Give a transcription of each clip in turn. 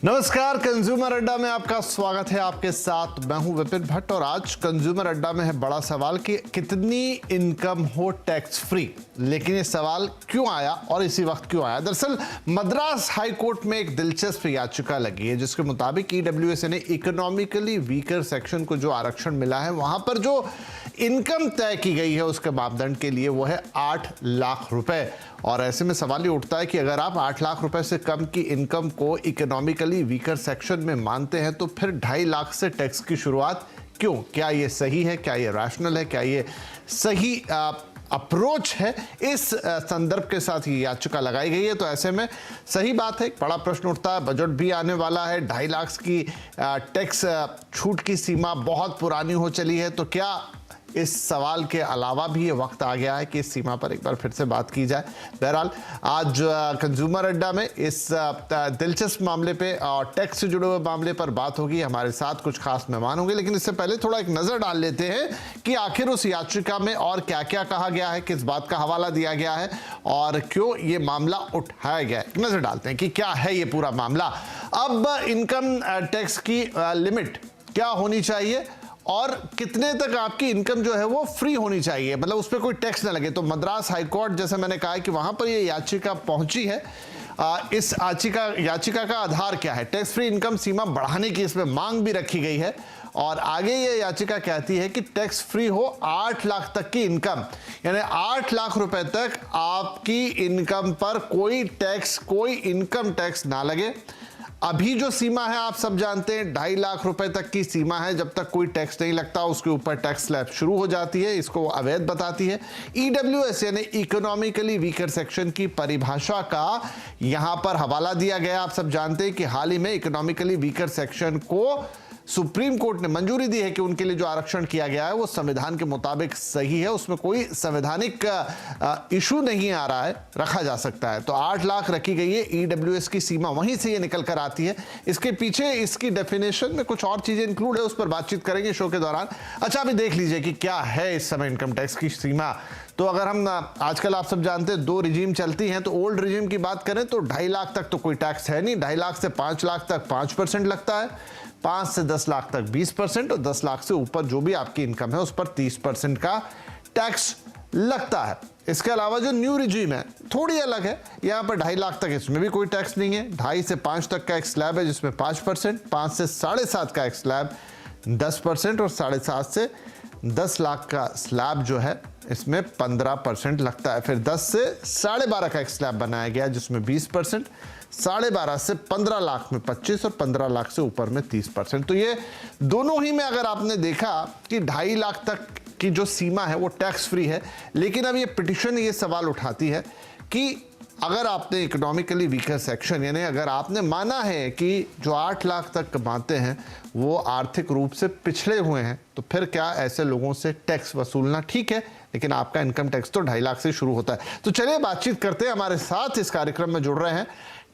नमस्कार, कंज्यूमर अड्डा में आपका स्वागत है। आपके साथ मैं हूं विपिन भट्ट और आज कंज्यूमर अड्डा में है बड़ा सवाल कि कितनी इनकम हो टैक्स फ्री। लेकिन ये सवाल क्यों आया और इसी वक्त क्यों आया? दरअसल मद्रास हाई कोर्ट में एक दिलचस्प याचिका लगी है जिसके मुताबिक ईडब्ल्यूएस ने इकोनॉमिकली वीकर सेक्शन को जो आरक्षण मिला है वहां पर जो इनकम तय की गई है उसके मापदंड के लिए वो है 8 लाख रुपए। और ऐसे में सवाल ये उठता है कि अगर आप 8 लाख रुपए से कम की इनकम को इकोनॉमिकली वीकर सेक्शन में मानते हैं तो फिर 2.5 लाख से टैक्स की शुरुआत क्यों? क्या ये सही है? क्या ये रैशनल है? क्या ये सही अप्रोच है? इस संदर्भ के साथ ये याचिका लगाई गई है। तो ऐसे में सही बात है, बड़ा प्रश्न उठता है। बजट भी आने वाला है, 2.5 लाख की टैक्स छूट की सीमा बहुत पुरानी हो चली है। तो क्या इस सवाल के अलावा भी ये वक्त आ गया है कि इस सीमा पर एक बार फिर से बात की जाए? बहरहाल आज कंज्यूमर अड्डा में इस दिलचस्प मामले पे और टैक्स से जुड़े हुए मामले पर बात होगी। हमारे साथ कुछ खास मेहमान होंगे, लेकिन इससे पहले थोड़ा एक नजर डाल लेते हैं कि आखिर उस याचिका में और क्या क्या कहा गया है, किस बात का हवाला दिया गया है और क्यों ये मामला उठाया गया है। नजर डालते हैं कि क्या है ये पूरा मामला। अब इनकम टैक्स की लिमिट क्या होनी चाहिए और कितने तक आपकी इनकम जो है वो फ्री होनी चाहिए, मतलब उस पर कोई टैक्स ना लगे। तो मद्रास हाई कोर्ट, जैसे मैंने कहा कि वहां पर ये याचिका पहुंची है। इस याचिका का आधार क्या है? टैक्स फ्री इनकम सीमा बढ़ाने की इसमें मांग भी रखी गई है और आगे ये याचिका कहती है कि टैक्स फ्री हो 8 लाख तक की इनकम, यानी 8 लाख रुपए तक आपकी इनकम पर कोई टैक्स, कोई इनकम टैक्स ना लगे। अभी जो सीमा है आप सब जानते हैं, 2.5 लाख रुपए तक की सीमा है। जब तक कोई टैक्स नहीं लगता उसके ऊपर टैक्स स्लैब शुरू हो जाती है, इसको अवैध बताती है। ईडब्ल्यूएस ने इकोनॉमिकली वीकर सेक्शन की परिभाषा का यहां पर हवाला दिया गया। आप सब जानते हैं कि हाल ही में इकोनॉमिकली वीकर सेक्शन को सुप्रीम कोर्ट ने मंजूरी दी है कि उनके लिए जो आरक्षण किया गया है वो संविधान के मुताबिक सही है, उसमें कोई संवैधानिक इशू नहीं आ रहा है, रखा जा सकता है। तो 8 लाख रखी गई है ईडब्ल्यूएस की सीमा, वहीं से ये निकल कर आती है। इसके पीछे इसकी डेफिनेशन में कुछ और चीजें इंक्लूड है, उस पर बातचीत करेंगे शो के दौरान। अच्छा, अभी देख लीजिए कि क्या है इस समय इनकम टैक्स की सीमा। तो अगर हम आजकल आप सब जानते हैं 2 रिजीम चलती हैं, तो ओल्ड रिजीम की बात करें तो 2.5 लाख तक तो कोई टैक्स है नहीं। 2.5 लाख से 5 लाख तक 5% लगता है, 5 से 10 लाख तक 20% और 10 लाख से ऊपर जो भी आपकी इनकम है उस पर 30% का टैक्स लगता है। इसके अलावा जो न्यू रिजीम है थोड़ी अलग है, यहाँ पर 2.5 लाख तक इसमें भी कोई टैक्स नहीं है। 2.5 से 5 तक का एक स्लैब है जिसमें 5%, 5 से 7.5 का एक स्लैब 10% और 7.5 से 10 लाख का स्लैब जो है इसमें 15% लगता है। फिर 10 से 12.5 का एक स्लैब बनाया गया जिसमें 20%, 12.5 से 15 लाख में 25 और 15 लाख से ऊपर में 30%। तो ये दोनों ही में अगर आपने देखा कि 2.5 लाख तक की जो सीमा है वो टैक्स फ्री है। लेकिन अब ये पिटिशन ये सवाल उठाती है कि अगर आपने इकोनॉमिकली वीकर सेक्शन, यानी अगर आपने माना है कि जो 8 लाख तक कमाते हैं वो आर्थिक रूप से पिछड़े हुए हैं, तो फिर क्या ऐसे लोगों से टैक्स वसूलना ठीक है? लेकिन आपका इनकम टैक्स तो 2.5 लाख से शुरू होता है। तो चलिए बातचीत करते हैं। हमारे साथ इस कार्यक्रम में जुड़ रहे हैं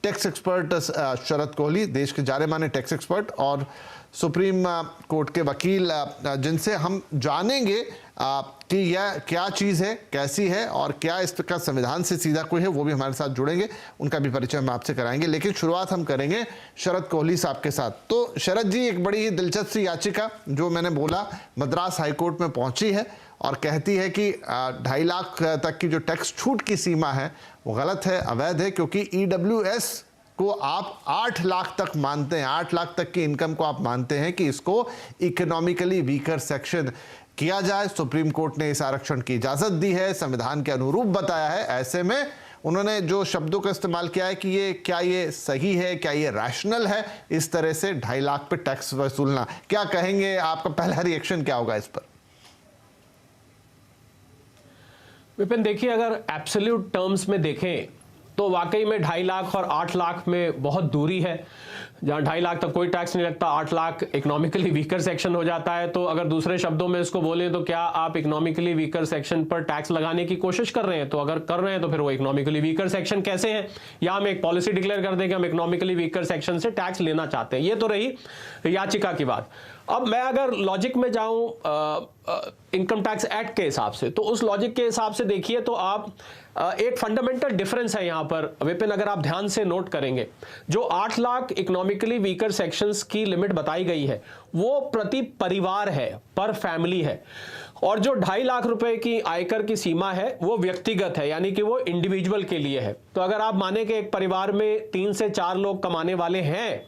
टैक्स एक्सपर्ट शरद कोहली, देश के जाने माने टैक्स एक्सपर्ट और सुप्रीम कोर्ट के वकील, जिनसे हम जानेंगे कि यह क्या चीज़ है, कैसी है और क्या इसका संविधान से सीधा कोई है, वो भी हमारे साथ जुड़ेंगे। उनका भी परिचय हम आपसे कराएंगे। लेकिन शुरुआत हम करेंगे शरद कोहली साहब के साथ। तो शरद जी, एक बड़ी ही दिलचस्प सी याचिका जो मैंने बोला मद्रास हाईकोर्ट में पहुंची है और कहती है कि 2.5 लाख तक की जो टैक्स छूट की सीमा है वो गलत है, अवैध है, क्योंकि ईडब्ल्यूएस को आप 8 लाख तक मानते हैं, 8 लाख तक की इनकम को आप मानते हैं कि इसको इकोनॉमिकली वीकर सेक्शन किया जाए। सुप्रीम कोर्ट ने इस आरक्षण की इजाजत दी है, संविधान के अनुरूप बताया है। ऐसे में उन्होंने जो शब्दों का इस्तेमाल किया है कि ये क्या ये सही है, क्या ये रैशनल है, इस तरह से 2.5 लाख पे टैक्स वसूलना, क्या कहेंगे? आपका पहला रिएक्शन क्या होगा इस पर? विपिन, देखिए, अगर एब्सोल्यूट टर्म्स में देखें तो वाकई में 2.5 लाख और 8 लाख में बहुत दूरी है। जहाँ 2.5 लाख तक कोई टैक्स नहीं लगता, 8 लाख इकोनॉमिकली वीकर सेक्शन हो जाता है। तो अगर दूसरे शब्दों में इसको बोलें तो क्या आप इकोनॉमिकली वीकर सेक्शन पर टैक्स लगाने की कोशिश कर रहे हैं? तो अगर कर रहे हैं तो फिर वो इकोनॉमिकली वीकर सेक्शन कैसे है? या हम एक पॉलिसी डिक्लेयर कर दें कि हम इकोनॉमिकली वीकर सेक्शन से टैक्स लेना चाहते हैं। ये तो रही याचिका की बात। अब मैं अगर लॉजिक में जाऊं इनकम टैक्स एक्ट के हिसाब से, तो उस लॉजिक के हिसाब से देखिए तो आप एक फंडामेंटल डिफरेंस है यहां पर विपिन, अगर आप ध्यान से नोट करेंगे, जो 8 लाख इकोनॉमिकली वीकर सेक्शंस की लिमिट बताई गई है वो प्रति परिवार है, पर फैमिली है, और जो 2.5 लाख रुपए की आयकर की सीमा है वो व्यक्तिगत है, यानी कि वो इंडिविजुअल के लिए है। तो अगर आप माने कि एक परिवार में 3 से 4 लोग कमाने वाले हैं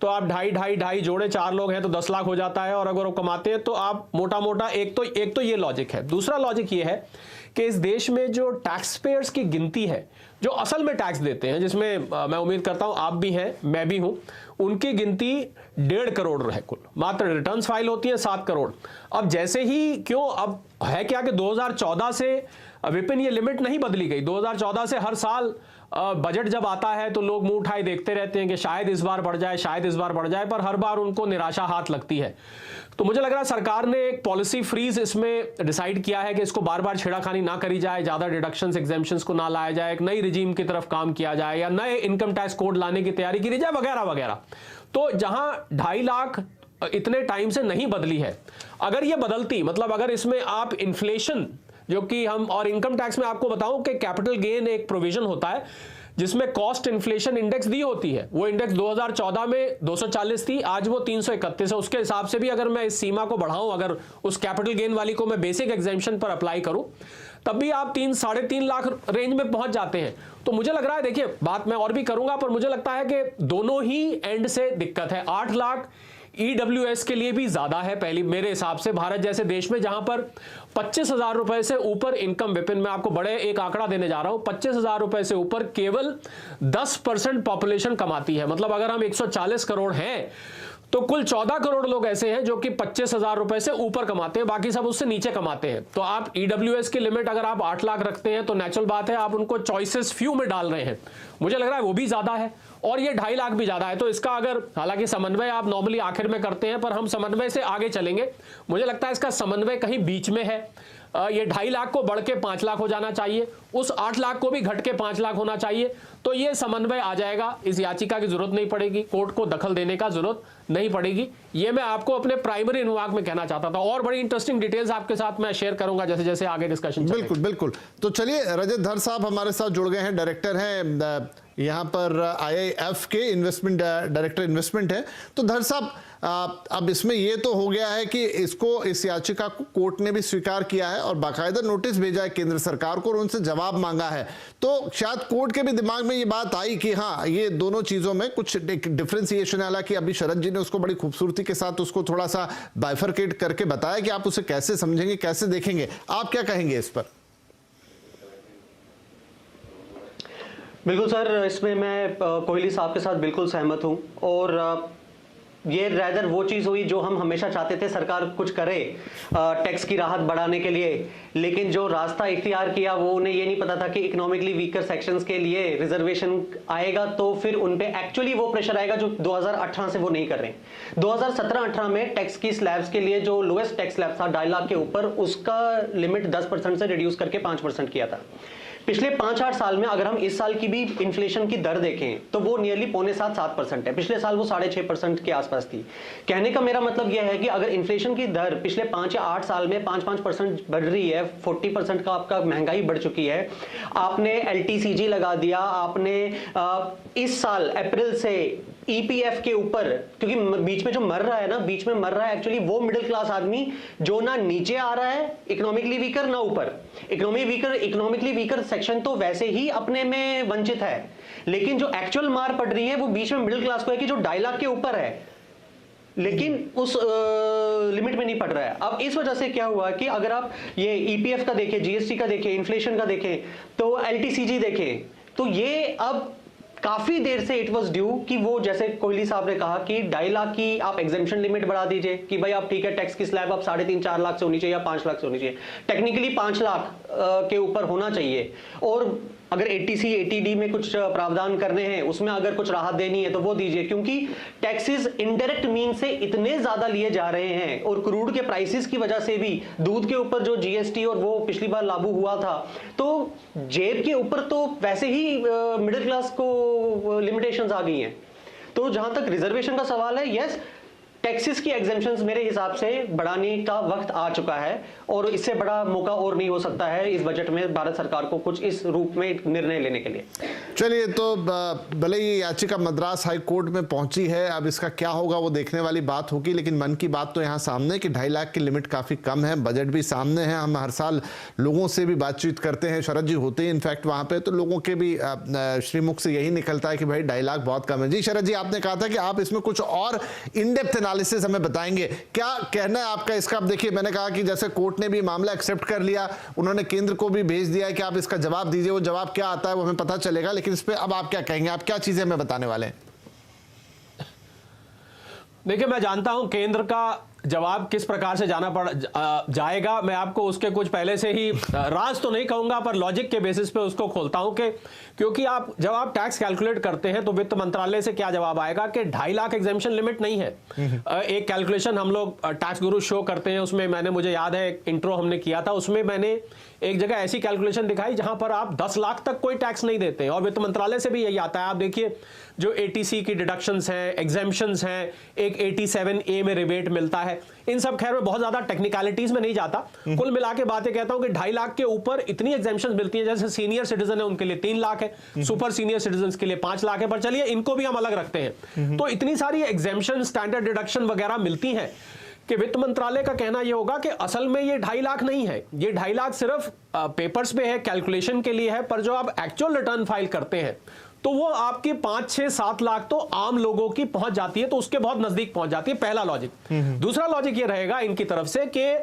तो आप 2.5 जोड़े 4 लोग हैं तो 10 लाख हो जाता है, और अगर वो कमाते हैं तो आप मोटा मोटा एक तो ये लॉजिक है। दूसरा लॉजिक ये है कि इस देश में जो टैक्स पेयर्स की गिनती है, जो असल में टैक्स देते हैं, जिसमें मैं उम्मीद करता हूं आप भी हैं, मैं भी हूं, उनकी गिनती 1.5 करोड़ है कुल, मात्र रिटर्न्स फाइल होती है 7 करोड़। अब जैसे ही क्यों, अब है क्या कि 2014 से विपिन ये लिमिट नहीं बदली गई। 2014 से हर साल बजट जब आता है तो लोग मुंह उठाए देखते रहते हैं कि शायद इस बार बढ़ जाए, शायद इस बार बढ़ जाए, पर हर बार उनको निराशा हाथ लगती है। तो मुझे लग रहा है सरकार ने एक पॉलिसी फ्रीज इसमें डिसाइड किया है कि इसको बार बार छेड़ाखानी ना करी जाए, ज्यादा डिडक्शंस एग्जेम्पशंस को ना लाया जाए, एक नई रिजीम की तरफ काम किया जाए, या नए इनकम टैक्स कोड लाने की तैयारी की जाए, वगैरह वगैरह। तो जहां 2.5 लाख इतने टाइम से नहीं बदली है, अगर ये बदलती, मतलब अगर इसमें आप इन्फ्लेशन जो कि हम, और इनकम टैक्स में आपको बताऊं कि कैपिटल गेन एक प्रोविजन होता है जिसमें कॉस्ट इन्फ्लेशन इंडेक्स दी होती है, वो इंडेक्स 2014 में 240 थी, आज वो 331 है। उसके हिसाब से भी अगर मैं इस सीमा को बढ़ाऊं, अगर उस कैपिटल गेन वाली को मैं बेसिक एग्जेम्पशन पर अप्लाई करूं, तब भी आप 3-3.5 लाख रेंज में पहुंच जाते हैं। तो मुझे लग रहा है, देखिए बात मैं और भी करूंगा, पर मुझे लगता है कि दोनों ही एंड से दिक्कत है। 8 लाख EWS के लिए भी ज्यादा है पहली, मेरे हिसाब से। भारत जैसे देश में जहां पर 25,000 रुपए से ऊपर इनकम, विपिन मैं आपको बड़े एक आंकड़ा देने जा रहा हूं, 25,000 रुपए से ऊपर केवल 10% पॉपुलेशन कमाती है। मतलब अगर हम 140 करोड़ हैं तो कुल 14 करोड़ लोग ऐसे हैं जो कि 25,000 रुपए से ऊपर कमाते हैं, बाकी सब उससे नीचे कमाते हैं। तो आप EWS की लिमिट अगर आप 8 लाख रखते हैं तो नेचुरल बात है आप उनको चॉइसेस फ्यू में डाल रहे हैं। मुझे लग रहा है वो भी ज्यादा है, और ये 2.5 लाख भी ज्यादा है। तो इसका अगर, हालांकि समन्वय आप नॉर्मली आखिर में करते हैं, पर हम समन्वय से आगे चलेंगे। मुझे लगता है इसका समन्वय कहीं बीच में है। ये 2.5 लाख को बढ़ के 5 लाख हो जाना चाहिए, उस 8 लाख को भी घट के 5 लाख होना चाहिए, तो ये समन्वय आ जाएगा। इस याचिका की जरूरत नहीं पड़ेगी, कोर्ट को दखल देने का जरूरत नहीं पड़ेगी। ये मैं आपको अपने प्राइमरी अनुवाद में कहना चाहता था, और बड़ी इंटरेस्टिंग डिटेल्स आपके साथ मैं शेयर करूंगा जैसे जैसे आगे डिस्कशन। बिल्कुल बिल्कुल। तो चलिए, रजत धर साहब हमारे साथ जुड़ गए हैं, डायरेक्टर हैं यहाँ पर IIF के, इन्वेस्टमेंट डायरेक्टर इन्वेस्टमेंट है। तो धर साहब, अब इसमें ये तो हो गया है कि इसको, इस याचिका को कोर्ट ने भी स्वीकार किया है और बाकायदा नोटिस भेजा है केंद्र सरकार को और उनसे जवाब मांगा है। तो शायद कोर्ट के भी दिमाग में ये बात आई कि हाँ, ये दोनों चीजों में कुछ डिफ्रेंसिएशन, हालांकि अभी शरद जी ने उसको बड़ी खूबसूरती के साथ उसको थोड़ा सा बाइफरकेट करके बताया कि आप उसे कैसे समझेंगे, कैसे देखेंगे। आप क्या कहेंगे इस पर? बिल्कुल सर, इसमें मैं कोहली साहब के साथ बिल्कुल सहमत हूं, और ये रैदर वो चीज़ हुई जो हम हमेशा चाहते थे सरकार कुछ करे टैक्स की राहत बढ़ाने के लिए, लेकिन जो रास्ता इख्तियार किया वो उन्हें ये नहीं पता था कि इकोनॉमिकली वीकर सेक्शंस के लिए रिजर्वेशन आएगा तो फिर उन पे एक्चुअली वो प्रेशर आएगा जो 2018 से वो नहीं कर रहे हैं। 2017-18 में टैक्स की स्लैब्स के लिए जो लोएस्ट टैक्स स्लैब था 2.5 लाख के ऊपर, उसका लिमिट 10% से रिड्यूस करके 5% किया था। पिछले 5-8 साल में अगर हम इस साल की भी इन्फ्लेशन की दर देखें तो वो नियरली 6.75-7% है। पिछले साल वो 6.5% के आसपास थी। कहने का मेरा मतलब यह है कि अगर इन्फ्लेशन की दर पिछले 5 या 8 साल में 5% बढ़ रही है, 40% का आपका महंगाई बढ़ चुकी है, आपने LTCG लगा दिया, आपने इस साल अप्रैल से EPF के ऊपर, क्योंकि बीच में जो मर रहा है ना, बीच में मर रहा है एक्चुअली वो मिडिल क्लास आदमी जो ना नीचे आ रहा है इकोनॉमिकली वीकर, ना ऊपर। इकोनॉमिकली वीकर सेक्शन तो वैसे ही अपने में वंचित है, लेकिन जो एक्चुअल मार पड़ रही है वो बीच में मिडिल क्लास को है कि जो 2.5 लाख के ऊपर है लेकिन उस लिमिट में नहीं पड़ रहा है। अब इस वजह से क्या हुआ कि अगर आप ये EPF का देखें, GST का देखें, इन्फ्लेशन का देखें, तो LTCG देखें, तो ये अब काफी देर से इट वाज ड्यू कि वो, जैसे कोहली साहब ने कहा कि 2.5 लाख की आप एग्जेम्पशन लिमिट बढ़ा दीजिए कि भाई आप ठीक है टैक्स की स्लैब आप 3.5-4 लाख से होनी चाहिए या 5 लाख से होनी चाहिए, टेक्निकली 5 लाख के ऊपर होना चाहिए। और अगर 80C 80D में कुछ प्रावधान करने हैं, उसमें अगर कुछ राहत देनी है तो वो दीजिए, क्योंकि टैक्सेस इनडायरेक्ट मीन से इतने ज्यादा लिए जा रहे हैं और क्रूड के प्राइसेस की वजह से भी, दूध के ऊपर जो GST और वो पिछली बार लागू हुआ था, तो जेब के ऊपर तो वैसे ही मिडिल क्लास को लिमिटेशंस आ गई हैं। तो जहां तक रिजर्वेशन का सवाल है, यस, टैक्सेस की एग्जेम्पशंस मेरे हिसाब से बढ़ाने का वक्त आ चुका है और इससे बड़ा मौका और नहीं हो सकता है इस बजट में भारत सरकार को कुछ इस रूप में निर्णय लेने के लिए। चलिए, तो भले ये याचिका मद्रास हाई कोर्ट में पहुंची है, अब इसका क्या होगा वो देखने वाली बात होगी, लेकिन मन की बात तो यहाँ सामने कि 2.5 लाख की लिमिट काफ़ी कम है, बजट भी सामने है। हम हर साल लोगों से भी बातचीत करते हैं, शरद जी होते हैं इनफैक्ट वहाँ पे, तो लोगों के भी श्रीमुख से यही निकलता है कि भाई 2.5 लाख बहुत कम है। जी शरद जी, आपने कहा था कि आप इसमें कुछ और इन डेप्थ एनालिसिस हमें बताएंगे, क्या कहना है आपका इसका? अब देखिए, मैंने कहा कि जैसे कोर्ट ने भी मामला एक्सेप्ट कर लिया, उन्होंने केंद्र को भी भेज दिया है कि आप इसका जवाब दीजिए, वो जवाब क्या आता है वो हमें पता चलेगा, लेकिन इस पे अब आप क्या कहेंगे, आप क्या चीजें हमें बताने वाले हैं? देखिए, मैं जानता हूं केंद्र का जवाब किस प्रकार से जाएगा। मैं आपको उसके कुछ पहले से ही राज तो नहीं कहूंगा पर लॉजिक के बेसिस पे उसको खोलता हूं कि क्योंकि जब आप टैक्स कैलकुलेट करते हैं तो वित्त मंत्रालय से क्या जवाब आएगा कि 2.5 लाख एग्जेम्पशन लिमिट नहीं है। एक कैलकुलेशन हम लोग टैक्स गुरु शो करते हैं, उसमें मुझे याद है इंट्रो हमने किया था, उसमें मैंने एक जगह ऐसी कैलकुलेशन दिखाई जहां पर आप 10 लाख तक कोई टैक्स नहीं देते और वित्त मंत्रालय से भी यही आता है। आप देखिए, जो एटीसी की डिडक्शंस हैं, एग्जेम्पशंस हैं, एक 87A में रिबेट मिलता है, इन सब खैर में बहुत ज्यादा टेक्निकलिटीज में नहीं जाता। कुल मिला के बातें कहता हूं कि 2.5 लाख के ऊपर इतनी एग्जेम्पशंस मिलती हैं, जैसे सीनियर सिटीजन है उनके लिए 3 लाख है, सुपर सीनियर सिटीजन के लिए 5 लाख है, पर चलिए इनको भी हम अलग रखते हैं। तो इतनी सारी एग्जेम्पशन, स्टैंडर्ड डिडक्शन वगैरह मिलती हैं कि वित्त मंत्रालय का कहना यह होगा कि असल में ये 2.5 लाख नहीं है, ये 2.5 लाख सिर्फ पेपर्स पे है, कैलकुलेशन के लिए है, पर जो आप एक्चुअल रिटर्न फाइल करते हैं तो वो आपकी 5, 6, 7 लाख तो आम लोगों की पहुंच जाती है, तो उसके बहुत नजदीक पहुंच जाती है। पहला लॉजिक। दूसरा लॉजिक ये रहेगा इनकी तरफ से कि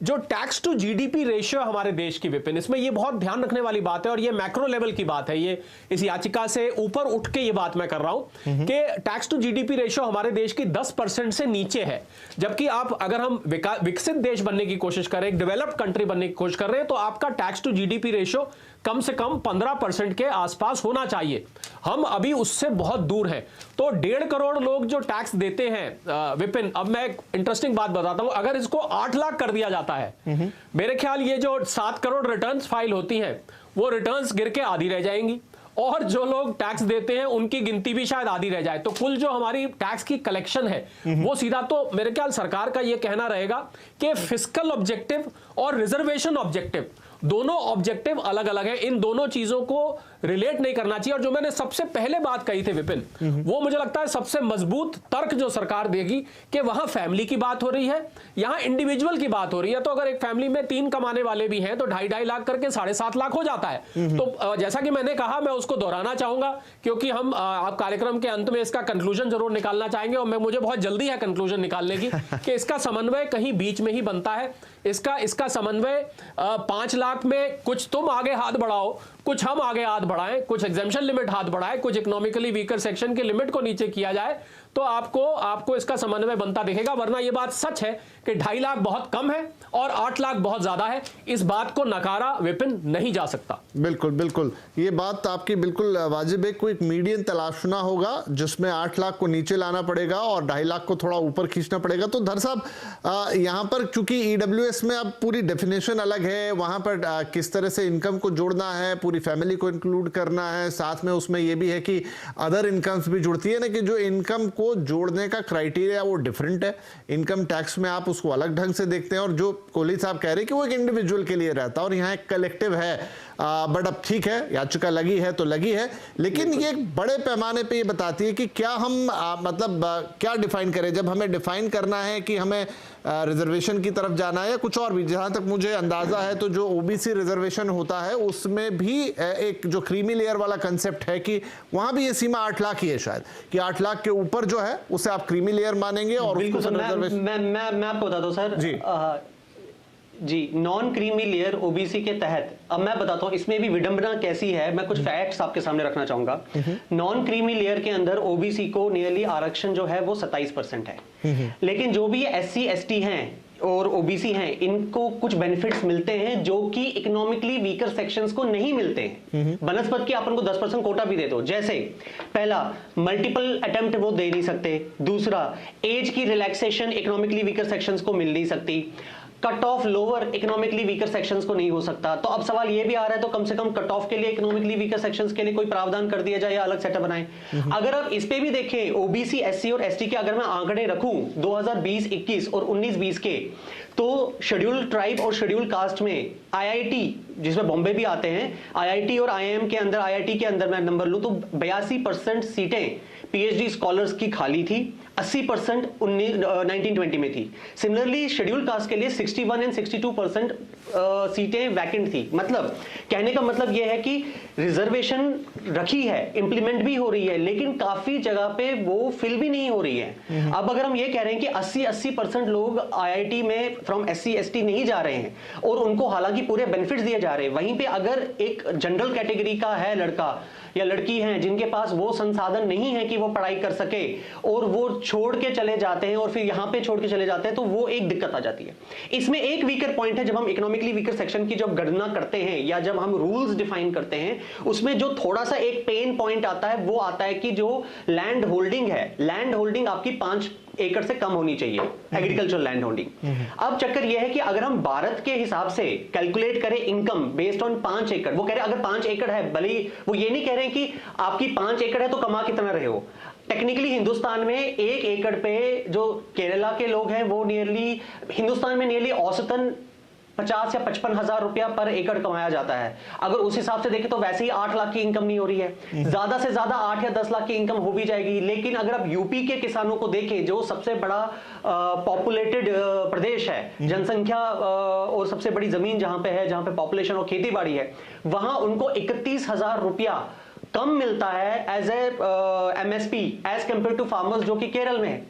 जो टैक्स टू जीडीपी रेशियो हमारे देश की, विपिन, इसमें ये बहुत ध्यान रखने वाली बात है और ये मैक्रो लेवल की बात है, ये इस याचिका से ऊपर उठ के ये बात मैं कर रहा हूं कि टैक्स टू जीडीपी रेशियो हमारे देश की 10% से नीचे है, जबकि अगर हम विकसित देश बनने की कोशिश करें, एक डेवलप्ड कंट्री बनने की कोशिश कर रहे हैं, तो आपका टैक्स टू जीडीपी रेशियो कम से कम 15% के आसपास होना चाहिए। हम अभी उससे बहुत दूर हैं। तो 1.5 करोड़ लोग जो टैक्स देते हैं, विपिन, अब मैं एक इंटरेस्टिंग बात बताता हूं, अगर इसको 8 लाख कर दिया जाता है, मेरे ख्याल ये जो 7 करोड़ रिटर्न्स फाइल होती हैं वो रिटर्न्स गिर के आधी रह जाएंगी और जो लोग टैक्स देते हैं उनकी गिनती भी शायद आधी रह जाए। तो कुल जो हमारी टैक्स की कलेक्शन है वो सीधा, तो मेरे ख्याल सरकार का ये कहना रहेगा कि फिस्कल ऑब्जेक्टिव और रिजर्वेशन ऑब्जेक्टिव, दोनों ऑब्जेक्टिव अलग अलग है, इन दोनों चीजों को रिलेट नहीं करना चाहिए। और जो मैंने सबसे पहले बात कही थी विपिन, वो मुझे लगता है सबसे मजबूत तर्क जो सरकार देगी कि वहां फैमिली की बात हो रही है, यहां इंडिविजुअल की बात हो रही है। तो अगर एक फैमिली में 3 कमाने वाले भी हैं तो 2.5 लाख करके 7.5 लाख हो जाता है। तो जैसा कि मैंने कहा, मैं उसको दोहराना चाहूंगा क्योंकि हम आप कार्यक्रम के अंत में इसका कंक्लूजन जरूर निकालना चाहेंगे और मुझे बहुत जल्दी है कंक्लूजन निकालने की कि इसका समन्वय कहीं बीच में ही बनता है। इसका समन्वय 5 लाख में कुछ तुम आगे हाथ बढ़ाओ, कुछ हम आगे हाथ बढ़ाएं, कुछ एग्जेम्पशन लिमिट हाथ बढ़ाएं, कुछ इकोनॉमिकली वीकर सेक्शन के लिमिट को नीचे किया जाए, तो आपको इसका समन्वय बनता दिखेगा। वरना यह बात सच है कि 2.5 लाख बहुत कम है और 8 लाख बहुत ज्यादा है, इस बात को नकारा विपिन नहीं जा सकता। बिल्कुल बिल्कुल, ये बात आपकी बिल्कुल वाजिब है। कोई एक मीडियन तलाशना होगा जिसमें 8 लाख को नीचे लाना पड़ेगा और 2.5 लाख को थोड़ा ऊपर खींचना पड़ेगा। तो धर साहब, यहाँ पर चूंकि ईडब्ल्यूएस में अब पूरी डेफिनेशन अलग है, वहां पर किस तरह से इनकम को जोड़ना है, पूरी फैमिली को इंक्लूड करना है, साथ में उसमें यह भी है कि अदर इनकम्स भी जुड़ती है ना, कि जो इनकम को जोड़ने का क्राइटेरिया वो डिफरेंट है। इनकम टैक्स में आप उसको अलग ढंग से देखते हैं और जो कोहली साहब कह रहे हैं कि वो एक इंडिविजुअल के लिए रहता है और यहाँ एक कलेक्टिव है। बट अब ठीक है, याचिका लगी है तो लगी है, लेकिन ये एक बड़े पैमाने पे ये बताती है कि क्या हम क्या डिफाइन करें। जब हमें डिफाइन करना है कि हमें रिजर्वेशन की तरफ जाना है या कुछ और भी, जहां तक मुझे अंदाजा है तो जो ओबीसी रिजर्वेशन होता है उसमें भी एक जो क्रीमी लेयर वाला कंसेप्ट है कि वहां भी ये सीमा 8 लाख ही है शायद, कि 8 लाख के ऊपर जो है उसे आप क्रीमी लेयर मानेंगे और बिल्कुल सर, मैं आपको बता दूं सर जी, नॉन क्रीमी लेयर ओबीसी के तहत, अब मैं बताता हूं इसमें भी विडंबना कैसी है, मैं कुछ फैक्ट्स आपके सामने रखना चाहूंगा। नॉन क्रीमी लेयर के अंदर ओबीसी को नियरली आरक्षण जो है वो 27% है, लेकिन जो भी SC ST हैं और ओबीसी हैं, इनको कुछ बेनिफिट्स मिलते हैं जो कि इकोनॉमिकली वीकर सेक्शंस को नहीं मिलते हैं। बनस्पत की अपन को 10% कोटा भी दे दो, जैसे पहला मल्टीपल अटेम्प्ट वो दे नहीं सकते, दूसरा एज की रिलैक्सेशन इकोनॉमिकली वीकर सेक्शंस को मिल नहीं सकती, cut off lower economically weaker sections को नहीं हो सकता। तो अब सवाल ये भी आ रहा है तो कम से कम कट ऑफ के लिए इकोनॉमिकली वीकर सेक्शंस के लिए कोई प्रावधान कर दिया जाए या अलग सेटअप बनाए। अगर आप इस पे भी देखें ओबीसी, एससी और एसटी के अगर मैं आंकड़े रखूं 2020-21 और 19-20 के, तो शेड्यूल्ड ट्राइब और शेड्यूल्ड कास्ट में आईआईटी, जिसमें बॉम्बे भी आते हैं, आईआईटी और आईआईएम के अंदर, आईआईटी के अंदर मैं नंबर लूं तो 82% सीटें पीएचडी स्कॉलर्स की खाली थी, 80% 1920 में थी। सिमिलरली शेड्यूल्ड कास्ट के लिए 61 एंड 62% सीटें वैकेंट थी। मतलब कहने का मतलब यह है कि रिजर्वेशन रखी है, इंप्लीमेंट भी हो रही है, लेकिन काफी जगह पे वो फिल भी नहीं हो रही है। अब अगर हम ये कह रहे हैं कि 80% लोग आईआईटी में फ्रॉम एससी एसटी नहीं जा रहे हैं और उनको हालांकि पूरे बेनिफिट्स दिए जा रहे हैं, वहीं पे अगर एक जनरल कैटेगरी का है लड़का या लड़की हैं जिनके पास वो संसाधन नहीं है कि वो पढ़ाई कर सके और वो छोड़ के चले जाते हैं और फिर यहाँ पे छोड़ के चले जाते हैं, तो वो एक दिक्कत आ जाती है। इसमें एक वीकर पॉइंट है, जब हम इकोनॉमिकली वीकर सेक्शन की जब गणना करते हैं या जब हम रूल्स डिफाइन करते हैं, उसमें जो थोड़ा सा एक पेन पॉइंट आता है वो आता है कि जो लैंड होल्डिंग है, लैंड होल्डिंग आपकी 5 एकड़ से कम होनी चाहिए, एग्रीकल्चरल लैंड होल्डिंग। अब चक्कर यह है कि अगर हम भारत के हिसाब से कैलकुलेट करें इनकम बेस्ड ऑन 5 एकड़, वो कह रहे हैं अगर 5 एकड़ है, भले वो ये नहीं कह रहे हैं कि आपकी 5 एकड़ है तो कमा कितना रहे हो। टेक्निकली हिंदुस्तान में 1 एकड़ पे जो केरला के लोग हैं वो हिंदुस्तान में नियरली औसतन 50 या 55 हजार रुपया पर एकड़ कमाया जाता है। अगर उस हिसाब से देखें तो वैसे ही 8 लाख की इनकम नहीं हो रही है, ज्यादा से ज्यादा 8 या 10 लाख की इनकम हो भी जाएगी। लेकिन अगर आप यूपी के किसानों को देखें, जो सबसे बड़ा पॉपुलेटेड प्रदेश है, जनसंख्या और सबसे बड़ी जमीन जहां पे है, जहां पे पॉपुलेशन और खेती बाड़ी है, वहां उनको 31,000 रुपया कम मिलता है as a MSP as compare to farmers जो कि केरल में है।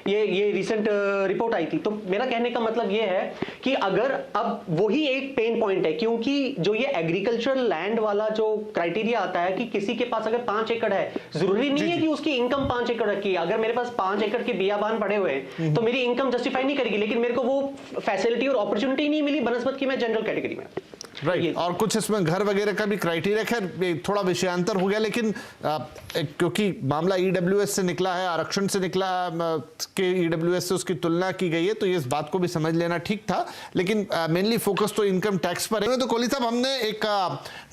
ये रिसेंट रिपोर्ट आई थी। तो मेरा कहने का मतलब ये है कि अगर अब वही एक पेन पॉइंट है, क्योंकि जो ये एग्रीकल्चरल लैंड वाला जो क्राइटेरिया आता है कि किसी के पास अगर 5 एकड़ है, जरूरी नहीं है कि उसकी इनकम 5 एकड़ रखी है। अगर मेरे पास 5 एकड़ के बियाबान पड़े हुए हैं तो मेरी इनकम जस्टिफाई नहीं करेगी, लेकिन मेरे को वो फैसिलिटी और अपॉर्चुनिटी नहीं मिली बनस्पत की मैं जनरल कैटेगरी में। राइट। और कुछ इसमें घर वगैरह का भी क्राइटेरिया, खैर थोड़ा विषयांतर हो गया, लेकिन क्योंकि मामला ईडब्ल्यूएस से निकला है, आरक्षण से निकला है, के ईडब्ल्यूएस से उसकी तुलना की गई है, तो ये इस बात को भी समझ लेना ठीक था। लेकिन मेनली फोकस तो इनकम टैक्स पर है। तो कोहली साहब, हमने एक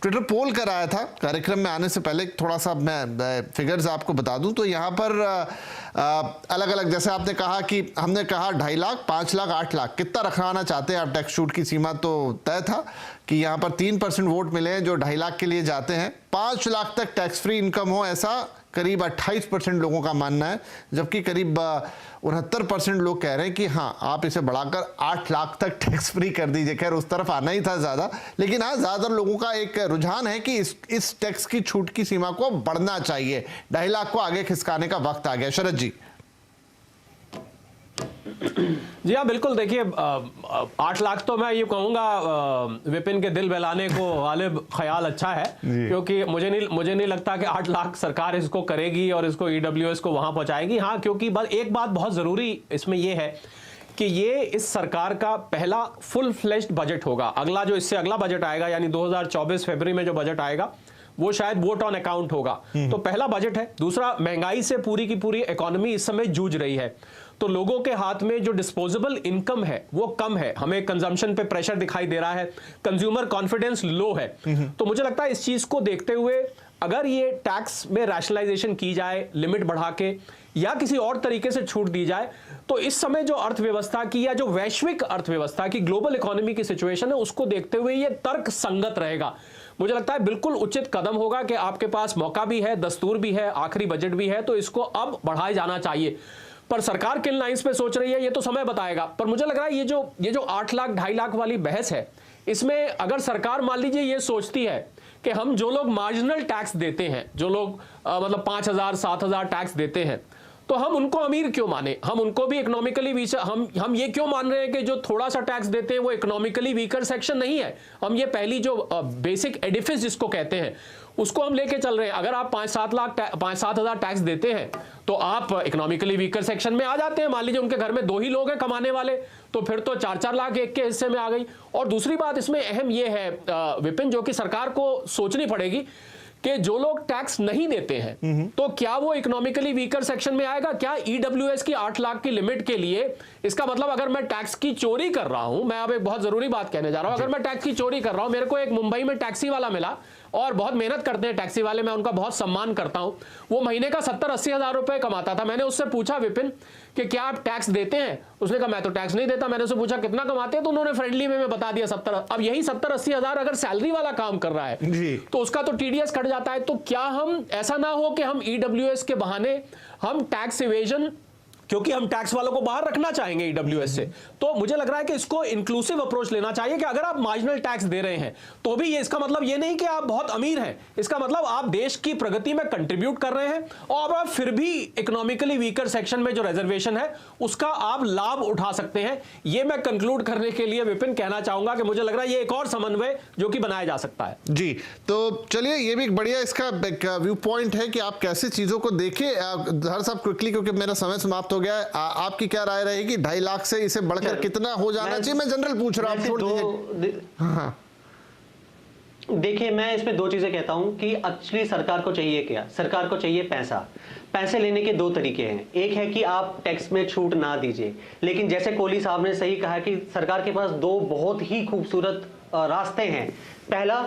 ट्विटर पोल कराया था कार्यक्रम में आने से पहले, थोड़ा सा मैं फिगर्स आपको बता दूं तो यहाँ पर अलग अलग, जैसे आपने कहा कि हमने कहा 2.5 लाख, 5 लाख, 8 लाख, कितना रखवाना चाहते हैं आप टैक्स छूट की सीमा, तो तय था कि यहाँ पर 3% वोट मिले हैं जो 2.5 लाख के लिए जाते हैं। 5 लाख तक टैक्स फ्री इनकम हो, ऐसा करीब 28% लोगों का मानना है, जबकि करीब 69% लोग कह रहे हैं कि हाँ, आप इसे बढ़ाकर 8 लाख तक टैक्स फ्री कर दीजिए। खैर उस तरफ आना ही था ज़्यादा, लेकिन हाँ, ज़्यादातर लोगों का एक रुझान है कि इस टैक्स की छूट की सीमा को बढ़ना चाहिए। 2.5 लाख को आगे खिसकाने का वक्त आ गया। शरद जी। जी हाँ, बिल्कुल। देखिए, 8 लाख तो मैं ये कहूँगा विपिन के दिल बहलाने को गालिब ख्याल अच्छा है, क्योंकि मुझे नहीं लगता कि 8 लाख सरकार इसको करेगी और इसको ईडब्ल्यूएस को वहाँ पहुँचाएगी। हाँ, क्योंकि बस एक बात बहुत ज़रूरी इसमें ये है कि ये इस सरकार का पहला फुल फ्लेश्ड बजट होगा। अगला जो इससे अगला बजट आएगा, यानी 2024 फरवरी में जो बजट आएगा, वो शायद वोट ऑन अकाउंट होगा। तो पहला बजट है। दूसरा, महंगाई से पूरी की पूरी इकोनॉमी इस समय जूझ रही है, तो लोगों के हाथ में जो डिस्पोजेबल इनकम है वो कम है। हमें कंजम्पशन पे प्रेशर दिखाई दे रहा है, कंज्यूमर कॉन्फिडेंस लो है। तो मुझे लगता है इस चीज को देखते हुए अगर ये टैक्स में रैशनलाइजेशन की जाए, लिमिट बढ़ा के या किसी और तरीके से छूट दी जाए, तो इस समय जो अर्थव्यवस्था की या जो वैश्विक अर्थव्यवस्था की, ग्लोबल इकोनॉमी की सिचुएशन है, उसको देखते हुए ये तर्क संगत रहेगा। मुझे लगता है बिल्कुल उचित कदम होगा कि आपके पास मौका भी है, दस्तूर भी है, आखिरी बजट भी है, तो इसको अब बढ़ाया जाना चाहिए। पर सरकार किन लाइंस पे सोच रही है ये तो समय बताएगा। पर मुझे लग रहा है ये जो 8 लाख 2.5 लाख वाली बहस है, इसमें अगर सरकार मान लीजिए ये सोचती है कि हम जो लोग मार्जिनल टैक्स देते हैं, जो लोग मतलब 5,000 7,000 टैक्स देते हैं, तो हम उनको अमीर क्यों माने? हम उनको भी इकोनॉमिकली वीकर, हम ये क्यों मान रहे हैं कि जो थोड़ा सा टैक्स देते हैं वो इकोनॉमिकली वीकर सेक्शन नहीं है? हम ये पहली जो बेसिक एडिफिस जिसको कहते हैं उसको हम लेके चल रहे हैं। अगर आप 5-7 हज़ार टैक्स देते हैं तो आप इकोनॉमिकली वीकर सेक्शन में आ जाते हैं। मान लीजिए उनके घर में 2 ही लोग हैं कमाने वाले, तो फिर तो 4-4 लाख एक के हिस्से में आ गई। और दूसरी बात इसमें अहम ये है विपिन, जो कि सरकार को सोचनी पड़ेगी कि जो लोग टैक्स नहीं देते हैं तो क्या वो इकोनॉमिकली वीकर सेक्शन में आएगा? क्या ईडब्ल्यूएस की 8 लाख की लिमिट के लिए, इसका मतलब अगर मैं टैक्स की चोरी कर रहा हूं, मैं अब एक बहुत जरूरी बात कहने जा रहा हूं, अगर मैं टैक्स की चोरी कर रहा हूं, मेरे को एक मुंबई में टैक्सी वाला मिला और बहुत मेहनत करते हैं टैक्सी वाले, मैं उनका बहुत सम्मान करता हूं, वो महीने का 70-80 हजार रुपए कमाता था। मैंने उससे पूछा विपिन कि क्या आप टैक्स देते हैं? उसने कहा मैं तो टैक्स नहीं देता। मैंने उससे पूछा कितना कमाते हैं, तो उन्होंने फ्रेंडली में बता दिया 70। अब यही 70-80 हजार अगर सैलरी वाला काम कर रहा है जी, तो उसका तो टीडीएस कट जाता है। तो क्या हम ऐसा ना हो कि हम ईडब्ल्यूएस के बहाने हम टैक्स इवेजन, क्योंकि हम टैक्स वालों को बाहर रखना चाहेंगे ईडब्ल्यूएस से, तो मुझे लग रहा है कि इसको इंक्लूसिव अप्रोच लेना चाहिए कि अगर आप मार्जिनल टैक्स दे रहे हैं तो भी ये इसका मतलब ये नहीं कि आप बहुत अमीर हैं, इसका मतलब आप देश की प्रगति में कंट्रीब्यूट कर रहे हैं और आप फिर भी इकोनॉमिकली वीकर सेक्शन में जो रिजर्वेशन है उसका आप लाभ उठा सकते हैं। ये मैं कंक्लूड करने के लिए विपिन कहना चाहूंगा कि मुझे लग रहा है ये एक और समन्वय जो कि बनाया जा सकता है। जी, तो चलिए ये भी एक बढ़िया इसका व्यू पॉइंट है कि आप कैसे चीजों को देखें। हर साहब क्विकली, क्योंकि मेरा समय समाप्त हो गया है, आपकी क्या राय रहेगी? 2.5 लाख से इसे बढ़कर कितना हो जाना चाहिए? मैं जनरल पूछ रहा हूं, छोड़ दीजिए। हाँ, देखिए, मैं इसमें दो चीजें कहता हूं कि एक्चुअली सरकार को चाहिए क्या? सरकार को चाहिए पैसा। पैसे लेने के दो तरीके हैं। एक है कि आप टैक्स में छूट ना दीजिए, लेकिन जैसे कोहली साहब ने सही कहा कि सरकार के पास दो बहुत ही खूबसूरत रास्ते हैं। पहला,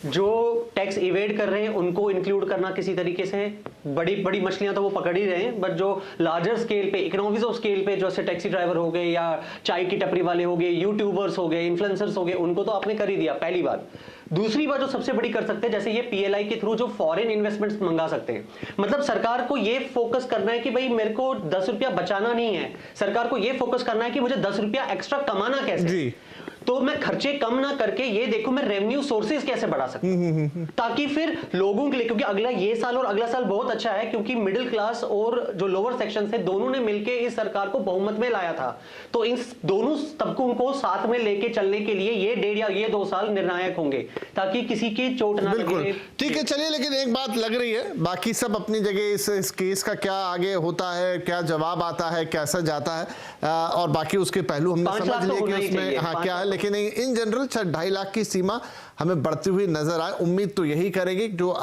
जो टैक्स इवेड कर रहे हैं उनको इंक्लूड करना किसी तरीके से। बड़ी बड़ी मछलियां तो वो पकड़ ही रहे हैं, बट जो लार्जर स्केल पे, इकोनॉमिक्स ऑफ स्केल पे, जैसे टैक्सी ड्राइवर हो गए या चाय की टपरी वाले हो गए, यूट्यूबर्स हो गए, इन्फ्लुएंसर्स हो गए, उनको तो आपने कर ही दिया, पहली बात। दूसरी बात जो सबसे बड़ी कर सकते हैं, जैसे ये पीएलआई के थ्रू जो फॉरेन इन्वेस्टमेंट्स मंगा सकते हैं। मतलब सरकार को ये फोकस करना है कि भाई मेरे को 10 रुपया बचाना नहीं है, सरकार को ये फोकस करना है कि मुझे 10 रुपया एक्स्ट्रा कमाना कैसे जी। तो मैं खर्चे कम ना करके ये देखो मैं रेवेन्यू सोर्सेज कैसे बढ़ा सकता हूं, ताकि फिर लोगों के लिए, क्योंकि अगला ये साल और अगला साल बहुत अच्छा है, क्योंकि मिडिल क्लास और जो लोअर सेक्शन है दोनों ने मिलकर इस सरकार को बहुमत में लाया था। तो इन दोनों तबकों को साथ में लेके चलने के लिए ये 1.5 या ये 2 साल निर्णायक होंगे, ताकि किसी की चोट ना लगे। ठीक है, चलिए, लेकिन एक बात लग रही है, बाकी सब अपनी जगह इस केस का क्या आगे होता है, क्या जवाब आता है, कैसा जाता है, और बाकी उसके पहलू हमने समझ लिए कि उसमें हाँ क्या है, लेकिन इन जनरल 2.5 लाख की सीमा हमें बढ़ती हुई नजर आए। उम्मीद तो यही करेंगे जो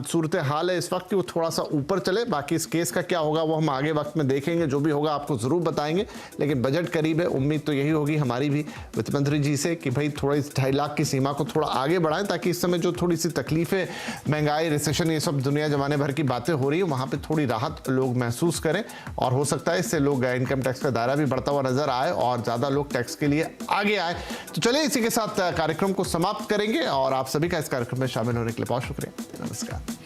सूरत हाल है इस वक्त की वो थोड़ा सा ऊपर चले। बाकी इस केस का क्या होगा वो हम आगे वक्त में देखेंगे, जो भी होगा आपको जरूर बताएंगे। लेकिन बजट करीब है, उम्मीद तो यही होगी हमारी भी वित्त मंत्री जी से कि भाई थोड़ा इस 2.5 लाख की सीमा को थोड़ा आगे बढ़ाएं, ताकि इस समय जो थोड़ी सी तकलीफें, महंगाई, रिसेशन, ये सब दुनिया जमाने भर की बातें हो रही है, वहां पर थोड़ी राहत लोग महसूस करें। और हो सकता है इससे लोग इनकम टैक्स का दायरा भी बढ़ता हुआ नजर आए और ज्यादा लोग टैक्स के लिए आगे आए। तो चलिए इसी के साथ कार्यक्रम को समाप्त करेंगे और आप सभी का इस कार्यक्रम में शामिल होने के लिए बहुत शुक्रिया। नमस्कार।